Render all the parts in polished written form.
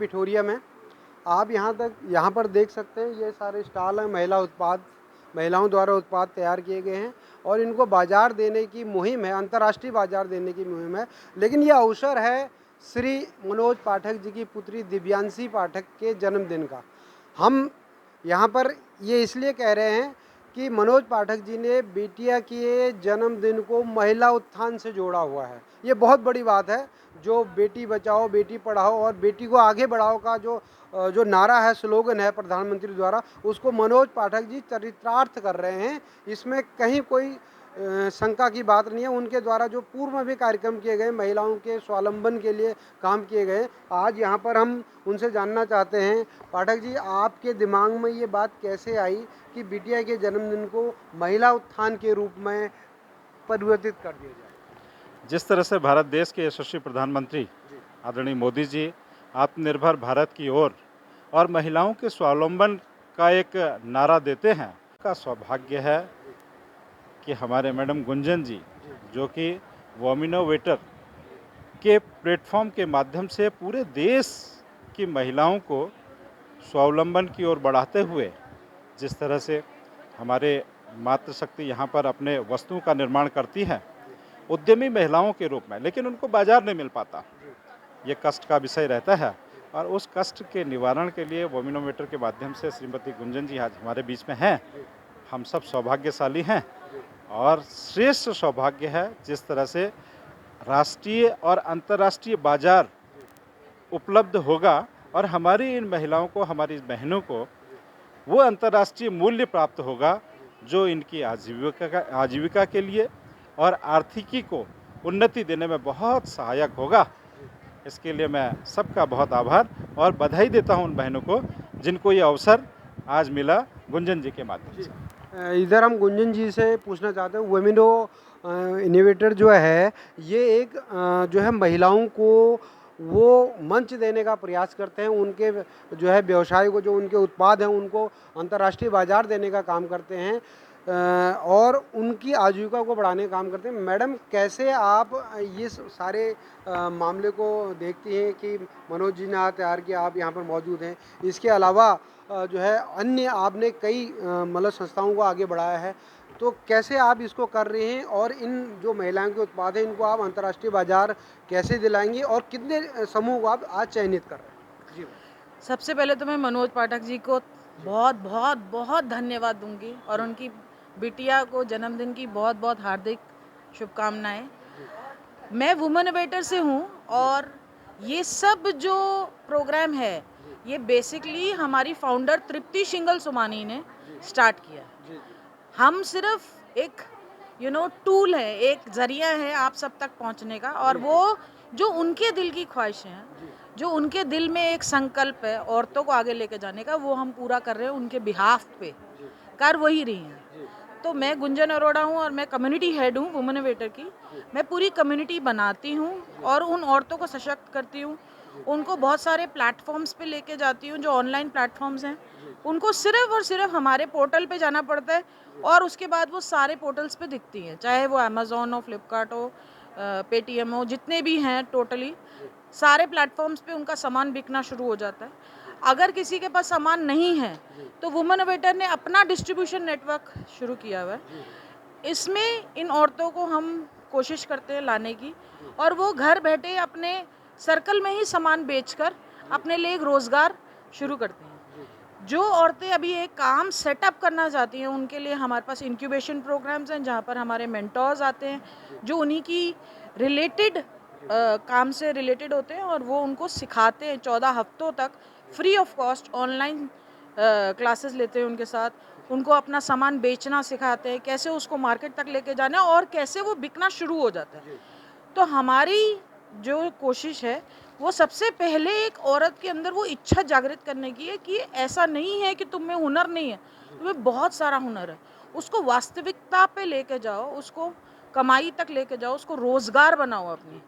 पिठोरिया में आप यहाँ पर देख सकते हैं, ये सारे स्टॉल हैं। महिलाओं द्वारा उत्पाद तैयार किए गए हैं और इनको बाजार देने की मुहिम है, अंतर्राष्ट्रीय बाजार देने की मुहिम है। लेकिन यह अवसर है श्री मनोज पाठक जी की पुत्री दिव्यांशी पाठक के जन्मदिन का। हम यहाँ पर ये इसलिए कह रहे हैं कि मनोज पाठक जी ने बिटिया के जन्मदिन को महिला उत्थान से जोड़ा हुआ है। ये बहुत बड़ी बात है। जो बेटी बचाओ बेटी पढ़ाओ और बेटी को आगे बढ़ाओ का जो नारा है, स्लोगन है प्रधानमंत्री द्वारा, उसको मनोज पाठक जी चरितार्थ कर रहे हैं। इसमें कहीं कोई शंका की बात नहीं है। उनके द्वारा जो पूर्व में भी कार्यक्रम किए गए, महिलाओं के स्वावलंबन के लिए काम किए गए, आज यहाँ पर हम उनसे जानना चाहते हैं। पाठक जी, आपके दिमाग में ये बात कैसे आई कि बिटिया के जन्मदिन को महिला उत्थान के रूप में परिवर्तित कर दिया जाए? जिस तरह से भारत देश के यशस्वी प्रधानमंत्री आदरणीय मोदी जी आत्मनिर्भर भारत की ओर और महिलाओं के स्वावलंबन का एक नारा देते हैं, का सौभाग्य है कि हमारे मैडम गुंजन जी, जो कि वोमिनोवेटर के प्लेटफॉर्म के माध्यम से पूरे देश की महिलाओं को स्वावलंबन की ओर बढ़ाते हुए, जिस तरह से हमारे मातृशक्ति यहाँ पर अपने वस्तुओं का निर्माण करती है उद्यमी महिलाओं के रूप में, लेकिन उनको बाजार नहीं मिल पाता, ये कष्ट का विषय रहता है। और उस कष्ट के निवारण के लिए वोमिनोवेटर के माध्यम से श्रीमती गुंजन जी आज हमारे बीच में हैं। हम सब सौभाग्यशाली हैं और श्रेष्ठ सौभाग्य है जिस तरह से राष्ट्रीय और अंतर्राष्ट्रीय बाजार उपलब्ध होगा और हमारी इन महिलाओं को, हमारी बहनों को वो अंतर्राष्ट्रीय मूल्य प्राप्त होगा जो इनकी आजीविका के लिए और आर्थिकी को उन्नति देने में बहुत सहायक होगा। इसके लिए मैं सबका बहुत आभार और बधाई देता हूं उन बहनों को जिनको ये अवसर आज मिला गुंजन जी के माध्यम से। इधर हम गुंजन जी से पूछना चाहते हैं, वोमिनो इनोवेटर जो है, ये एक जो है महिलाओं को वो मंच देने का प्रयास करते हैं। उनके जो है व्यवसाय को, जो उनके उत्पाद हैं, उनको अंतर्राष्ट्रीय बाजार देने का काम करते हैं और उनकी आजीविका को बढ़ाने का काम करते हैं। मैडम, कैसे आप ये सारे मामले को देखती हैं कि मनोज जी ने आज तैयार किया, आप यहाँ पर मौजूद हैं। इसके अलावा जो है अन्य आपने कई मतलब संस्थाओं को आगे बढ़ाया है, तो कैसे आप इसको कर रहे हैं और इन जो महिलाओं के उत्पाद हैं इनको आप अंतर्राष्ट्रीय बाजार कैसे दिलाएंगे और कितने समूह को आप आज चयनित कर रहे हैं? जी। सबसे पहले तो मैं मनोज पाठक जी को बहुत बहुत बहुत धन्यवाद दूंगी और उनकी बिटिया को जन्मदिन की बहुत बहुत हार्दिक शुभकामनाएं। मैं वुमेनोवेटर से हूं और ये सब जो प्रोग्राम है ये बेसिकली हमारी फाउंडर तृप्ति शिंगल सुमानी ने स्टार्ट किया। हम सिर्फ एक टूल है, एक जरिया है आप सब तक पहुंचने का, और वो जो उनके दिल की ख्वाहिश है, जो उनके दिल में एक संकल्प है औरतों को आगे लेके जाने का, वो हम पूरा कर रहे हैं। उनके बिहाफ पे कर वही रही हैं। तो मैं गुंजन अरोड़ा हूँ और मैं कम्युनिटी हेड हूँ वुमेनोवेटर की। मैं पूरी कम्युनिटी बनाती हूँ और उन औरतों को सशक्त करती हूँ, उनको बहुत सारे प्लेटफॉर्म्स पे लेके जाती हूँ जो ऑनलाइन प्लेटफॉर्म्स हैं। उनको सिर्फ और सिर्फ हमारे पोर्टल पे जाना पड़ता है और उसके बाद वो सारे पोर्टल्स पे दिखती हैं, चाहे वो अमेज़ॉन हो, फ्लिपकार्ट हो, पेटीएम हो, जितने भी हैं टोटली सारे प्लेटफॉर्म्स पे उनका सामान बिकना शुरू हो जाता है। अगर किसी के पास सामान नहीं है तो वुमेनोवेटर ने अपना डिस्ट्रीब्यूशन नेटवर्क शुरू किया हुआ है। इसमें इन औरतों को हम कोशिश करते हैं लाने की और वो घर बैठे अपने सर्कल में ही सामान बेचकर अपने लिए एक रोज़गार शुरू करते हैं। जो औरतें अभी एक काम सेटअप करना चाहती हैं उनके लिए हमारे पास इंक्यूबेशन प्रोग्राम्स हैं जहाँ पर हमारे मेंटर्स आते हैं जो उन्हीं की रिलेटेड काम से रिलेटेड होते हैं और वो उनको सिखाते हैं। 14 हफ्तों तक free of cost online classes लेते हैं उनके साथ, उनको अपना सामान बेचना सिखाते हैं, कैसे उसको मार्केट तक लेके जाना है और कैसे वो बिकना शुरू हो जाता है। तो हमारी जो कोशिश है वो सबसे पहले एक औरत के अंदर वो इच्छा जागृत करने की है कि ऐसा नहीं है कि तुम में हुनर नहीं है, तुम्हें बहुत सारा हुनर है। उसको वास्तविकता पे लेके जाओ, उसको कमाई तक लेके जाओ, उसको रोज़गार बनाओ अपनी,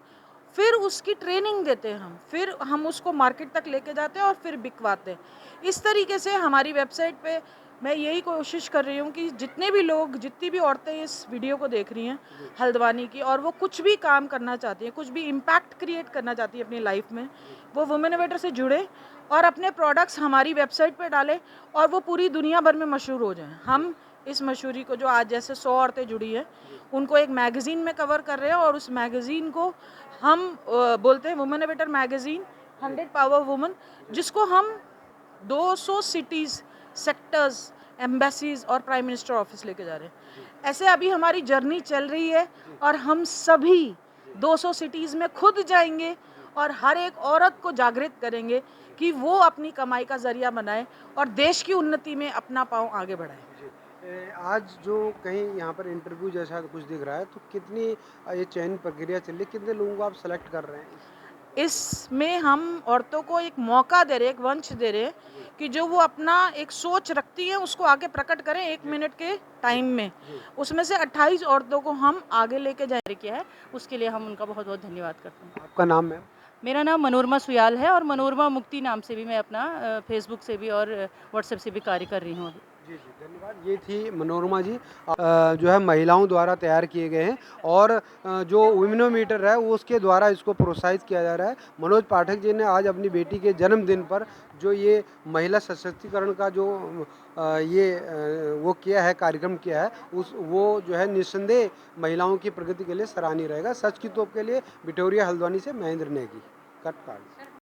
फिर उसकी ट्रेनिंग देते हैं हम, फिर हम उसको मार्केट तक लेके जाते हैं और फिर बिकवाते हैं। इस तरीके से हमारी वेबसाइट पे मैं यही कोशिश कर रही हूँ कि जितने भी लोग, जितनी भी औरतें इस वीडियो को देख रही हैं हल्द्वानी की, और वो कुछ भी काम करना चाहती हैं, कुछ भी इम्पैक्ट क्रिएट करना चाहती है अपनी लाइफ में, वो वुमेन इनोवेटर से जुड़े और अपने प्रोडक्ट्स हमारी वेबसाइट पर डालें और वो पूरी दुनिया भर में मशहूर हो जाएं। हम इस मशहूरी को, जो आज जैसे 100 औरतें जुड़ी हैं, उनको एक मैगज़ीन में कवर कर रहे हैं और उस मैगज़ीन को हम बोलते हैं women innovator magazine 100 power woman, जिसको हम 200 सिटीज़, सेक्टर्स, एम्बेसीज और प्राइम मिनिस्टर ऑफिस लेके जा रहे हैं। ऐसे अभी हमारी जर्नी चल रही है और हम सभी 200 सिटीज़ में खुद जाएंगे और हर एक औरत को जागृत करेंगे कि वो अपनी कमाई का जरिया बनाए और देश की उन्नति में अपना पाँव आगे बढ़ाए। आज जो कहीं यहाँ पर इंटरव्यू जैसा कुछ दिख रहा है, तो कितनी ये चयन प्रक्रिया चल रही है, कितने लोगों को आप सेलेक्ट कर रहे हैं? इसमें हम औरतों को एक मौका दे रहे हैं, एक मंच दे रहे हैं कि जो वो अपना एक सोच रखती हैं उसको आगे प्रकट करें 1 मिनट के टाइम में। उसमें से 28 औरतों को हम आगे लेके जाने किया है, उसके लिए हम उनका बहुत बहुत धन्यवाद करते हैं। आपका नाम मैम? मेरा नाम मनोरमा सुयाल है और मनोरमा मुक्ति नाम से भी मैं अपना फेसबुक से भी और व्हाट्सएप से भी कार्य कर रही हूँ अभी। जी, धन्यवाद। ये थी मनोरमा जी, जो है महिलाओं द्वारा तैयार किए गए हैं और जो वुमेनोमीटर है वो उसके द्वारा इसको प्रोत्साहित किया जा रहा है। मनोज पाठक जी ने आज अपनी बेटी के जन्मदिन पर जो ये महिला सशक्तिकरण का जो वो किया है, कार्यक्रम किया है, वो जो है निस्संदेह महिलाओं की प्रगति के लिए सराहनीय रहेगा। सच की तोप के लिए बिटोरिया हल्द्वानी से महेंद्र नेगी, कटकाल।